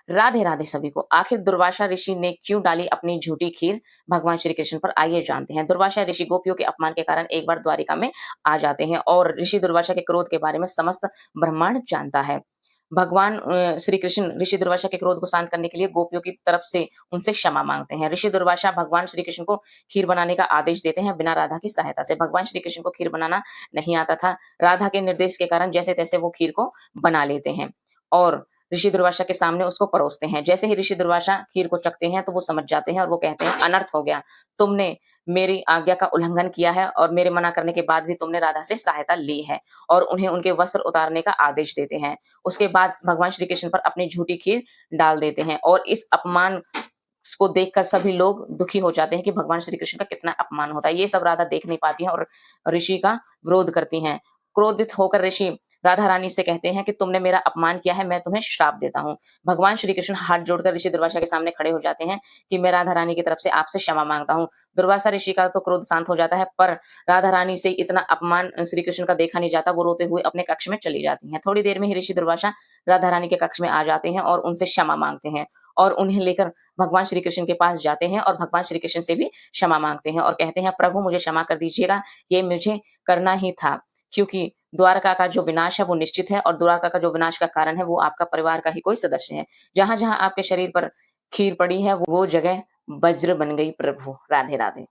राधे राधे सभी को। आखिर दुर्वासा ऋषि ने क्यों डाली अपनी झूठी खीर भगवान श्री कृष्ण पर, आइए जानते हैं। दुर्वासा ऋषि गोपियों के अपमान के कारण एक बार द्वारिका में आ जाते हैं और ऋषि दुर्वासा के क्रोध के बारे में समस्त ब्रह्मांड जानता है। भगवान श्री कृष्ण ऋषि दुर्वासा के क्रोध को शांत करने के लिए गोपियों की तरफ से उनसे क्षमा मांगते हैं। ऋषि दुर्वासा भगवान श्री कृष्ण को खीर बनाने का आदेश देते हैं बिना राधा की सहायता से। भगवान श्री कृष्ण को खीर बनाना नहीं आता था। राधा के निर्देश के कारण जैसे तैसे वो खीर को बना लेते हैं और ऋषि दुर्वासा के सामने उसको परोसते हैं। जैसे ही ऋषि दुर्वासा खीर को चखते हैं तो वो समझ जाते हैं और वो कहते हैं, अनर्थ हो गया। तुमने मेरी आज्ञा का उल्लंघन किया है और मेरे मना करने के बाद भी तुमने राधा से सहायता ली है, और उन्हें उनके वस्त्र उतारने का आदेश देते हैं। उसके बाद भगवान श्री कृष्ण पर अपनी झूठी खीर डाल देते हैं और इस अपमान को देखकर सभी लोग दुखी हो जाते हैं कि भगवान श्री कृष्ण का कितना अपमान होता है। ये सब राधा देख नहीं पाती हैं और ऋषि का विरोध करती हैं। क्रोधित होकर ऋषि राधा रानी से कहते हैं कि तुमने मेरा अपमान किया है, मैं तुम्हें श्राप देता हूँ। भगवान श्री कृष्ण हाथ जोड़कर ऋषि दुर्वासा के सामने खड़े हो जाते हैं कि मैं राधा रानी की तरफ से आपसे क्षमा मांगता हूँ। दुर्वासा ऋषि का तो क्रोध शांत हो जाता है, पर राधा रानी से इतना अपमान श्री कृष्ण का देखा नहीं जाता। वो रोते हुए अपने कक्ष में चली जाती हैं। थोड़ी देर में ही ऋषि दुर्वासा राधा रानी के कक्ष में आ जाते हैं और उनसे क्षमा मांगते हैं और उन्हें लेकर भगवान श्री कृष्ण के पास जाते हैं और भगवान श्री कृष्ण से भी क्षमा मांगते हैं और कहते हैं, प्रभु मुझे क्षमा कर दीजिएगा, ये मुझे करना ही था, क्योंकि द्वारका का जो विनाश है वो निश्चित है और द्वारका का जो विनाश का कारण है वो आपका परिवार का ही कोई सदस्य है। जहां जहां आपके शरीर पर खीर पड़ी है वो जगह वज्र बन गई। प्रभु राधे राधे।